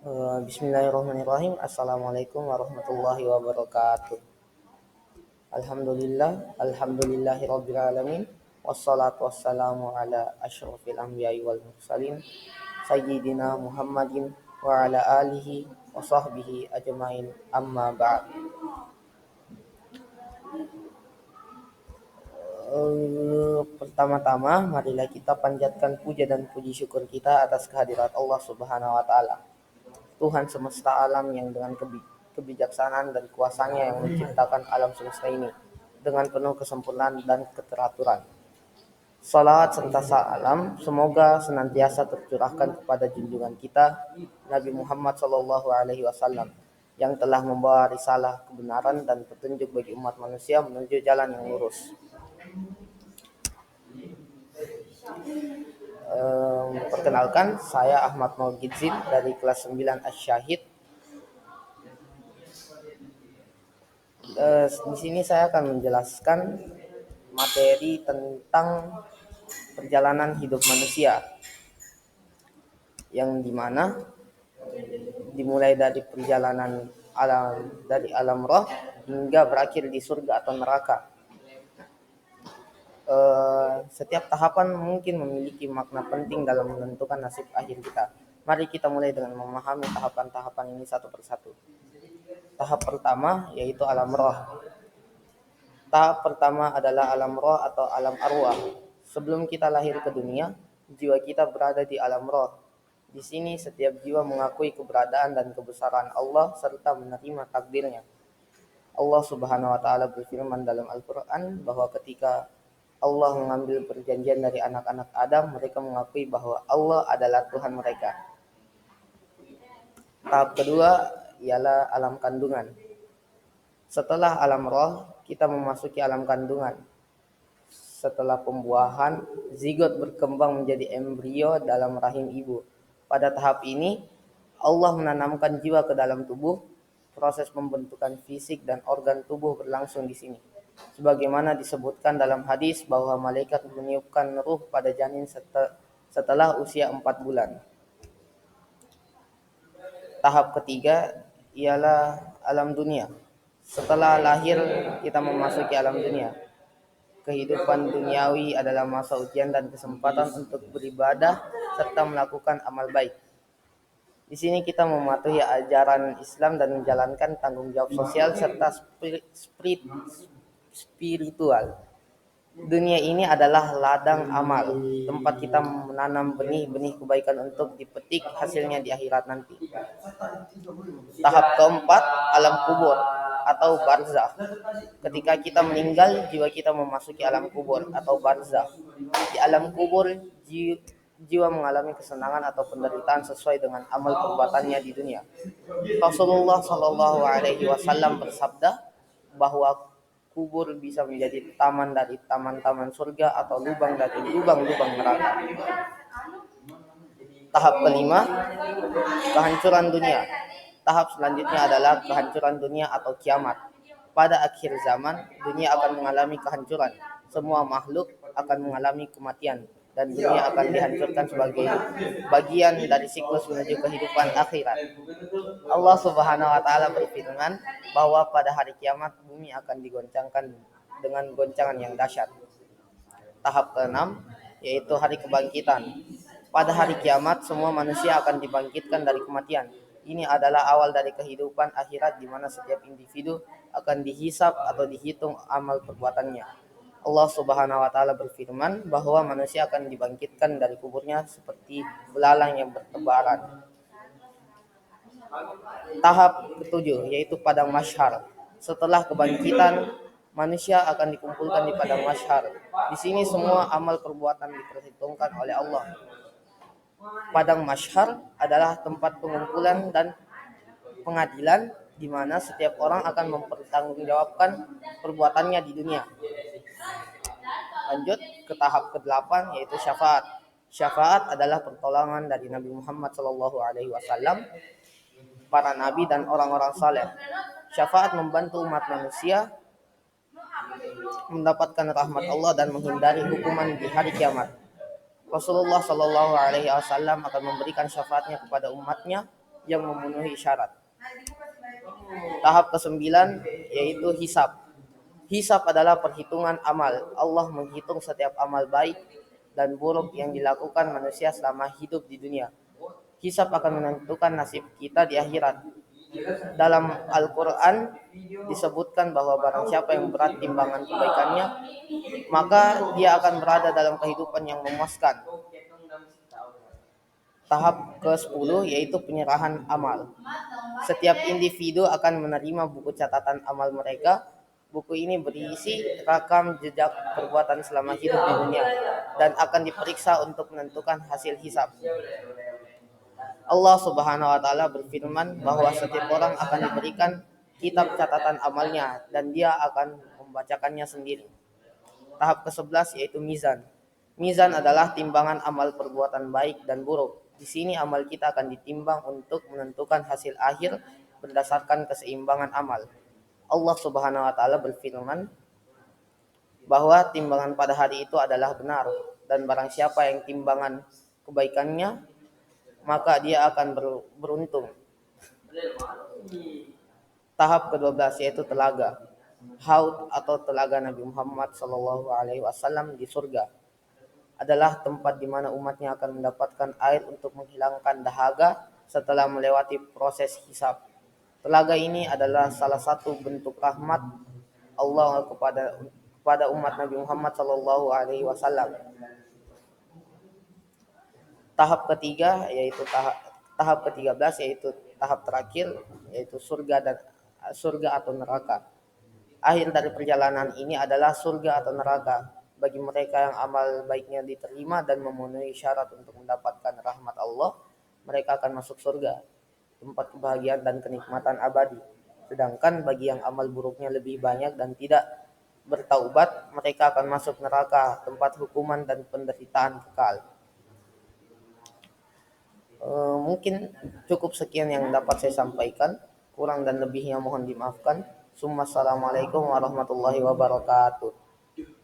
Bismillahirrahmanirrahim. Assalamualaikum warahmatullahi wabarakatuh. Alhamdulillahirabbil alamin. Wassalatu wassalamu ala asyrofil anbiya'i wal mursalin sayyidina Muhammadin wa ala alihi wa sahbihi ajmain. Amma ba'd. Pertama-tama marilah kita panjatkan puja dan puji syukur kita atas kehadirat Allah Subhanahu wa taala, Tuhan semesta alam yang dengan kebijaksanaan dan kuasanya yang menciptakan alam semesta ini dengan penuh kesempurnaan dan keteraturan. Salawat serta salam semoga senantiasa tercurahkan kepada junjungan kita Nabi Muhammad SAW yang telah membawa risalah kebenaran dan petunjuk bagi umat manusia menuju jalan yang lurus. Perkenalkan, saya Ahmad Maugidzin dari kelas 9 Asy-Syahid. Di sini saya akan menjelaskan materi tentang perjalanan hidup manusia, yang dimana dimulai dari perjalanan alam roh hingga berakhir di surga atau neraka. Setiap tahapan mungkin memiliki makna penting dalam menentukan nasib akhir kita. Mari kita mulai dengan memahami tahapan-tahapan ini satu persatu. Tahap pertama yaitu alam roh. Tahap pertama adalah alam roh atau alam arwah. Sebelum kita lahir ke dunia, jiwa kita berada di alam roh. Di sini setiap jiwa mengakui keberadaan dan kebesaran Allah serta menerima takdirnya. Allah Subhanahu wa taala berfirman dalam Al-Qur'an bahwa ketika Allah mengambil perjanjian dari anak-anak Adam, mereka mengakui bahwa Allah adalah Tuhan mereka. Tahap kedua ialah alam kandungan. Setelah alam roh, kita memasuki alam kandungan. Setelah pembuahan, zigot berkembang menjadi embrio dalam rahim ibu. Pada tahap ini, Allah menanamkan jiwa ke dalam tubuh. Proses pembentukan fisik dan organ tubuh berlangsung di sini. Sebagaimana disebutkan dalam hadis bahwa malaikat meniupkan ruh pada janin setelah usia 4 bulan. Tahap ketiga ialah alam dunia. Setelah lahir, kita memasuki alam dunia. Kehidupan duniawi adalah masa ujian dan kesempatan untuk beribadah serta melakukan amal baik. Di sini kita mematuhi ajaran Islam dan menjalankan tanggung jawab sosial serta spiritual. Dunia ini adalah ladang amal, tempat kita menanam benih-benih kebaikan untuk dipetik hasilnya di akhirat nanti. Tahap keempat, alam kubur atau barzakh. Ketika kita meninggal, jiwa kita memasuki alam kubur atau barzakh. Di alam kubur, jiwa mengalami kesenangan atau penderitaan sesuai dengan amal perbuatannya di dunia. Rasulullah Shallallahu Alaihi Wasallam bersabda bahwa kubur bisa menjadi taman dari taman-taman surga atau lubang dari lubang-lubang neraka. Tahap kelima, kehancuran dunia. Tahap selanjutnya adalah kehancuran dunia atau kiamat. Pada akhir zaman, dunia akan mengalami kehancuran. Semua makhluk akan mengalami kematian dan dunia akan dihancurkan sebagai bagian dari siklus menuju kehidupan akhirat. Allah Subhanahu wa taala berfirman bahwa pada hari kiamat bumi akan digoncangkan dengan goncangan yang dahsyat. Tahap keenam yaitu hari kebangkitan. Pada hari kiamat semua manusia akan dibangkitkan dari kematian. Ini adalah awal dari kehidupan akhirat di mana setiap individu akan dihisab atau dihitung amal perbuatannya. Allah Subhanahu wa taala berfirman bahwa manusia akan dibangkitkan dari kuburnya seperti belalang yang bertebaran. Tahap ketujuh yaitu padang mahsyar. Setelah kebangkitan, manusia akan dikumpulkan di padang mahsyar. Di sini semua amal perbuatan diperhitungkan oleh Allah. Padang mahsyar adalah tempat pengumpulan dan pengadilan di mana setiap orang akan mempertanggungjawabkan perbuatannya di dunia. Lanjut ke tahap ke-8 yaitu syafaat. Syafaat adalah pertolongan dari Nabi Muhammad SAW, para nabi dan orang-orang saleh. Syafaat membantu umat manusia mendapatkan rahmat Allah dan menghindari hukuman di hari kiamat. Rasulullah Shallallahu Alaihi Wasallam akan memberikan syafaatnya kepada umatnya yang memenuhi syarat. Tahap ke-9 yaitu hisab. Hisab adalah perhitungan amal. Allah menghitung setiap amal baik dan buruk yang dilakukan manusia selama hidup di dunia. Hisab akan menentukan nasib kita di akhirat. Dalam Al-Quran disebutkan bahwa barang siapa yang berat timbangan kebaikannya, maka dia akan berada dalam kehidupan yang memuaskan. Tahap ke-10 yaitu penyerahan amal. Setiap individu akan menerima buku catatan amal mereka. Buku ini berisi rakam jejak perbuatan selama hidup di dunia dan akan diperiksa untuk menentukan hasil hisab. Allah Subhanahu wa taala berfirman bahwa setiap orang akan diberikan kitab catatan amalnya dan dia akan membacakannya sendiri. Tahap ke-11 yaitu mizan. Mizan adalah timbangan amal perbuatan baik dan buruk. Di sini amal kita akan ditimbang untuk menentukan hasil akhir berdasarkan keseimbangan amal. Allah Subhanahu wa taala berfirman bahwa timbangan pada hari itu adalah benar dan barang siapa yang timbangan kebaikannya maka dia akan beruntung. Tahap ke-12 yaitu telaga. Haud atau telaga Nabi Muhammad SAW di surga adalah tempat di mana umatnya akan mendapatkan air untuk menghilangkan dahaga setelah melewati proses hisab. Telaga ini adalah salah satu bentuk rahmat Allah kepada umat Nabi Muhammad SAW. Tahap ketiga yaitu tahap ke-13 yaitu tahap terakhir yaitu surga atau neraka. Akhir dari perjalanan ini adalah surga atau neraka bagi mereka yang amal baiknya diterima dan memenuhi syarat untuk mendapatkan rahmat Allah. Mereka akan masuk surga, tempat kebahagiaan dan kenikmatan abadi. Sedangkan bagi yang amal buruknya lebih banyak dan tidak bertaubat, mereka akan masuk neraka, tempat hukuman dan penderitaan kekal. Mungkin cukup sekian yang dapat saya sampaikan. Kurang dan lebihnya mohon dimaafkan. Assalamualaikum warahmatullahi wabarakatuh.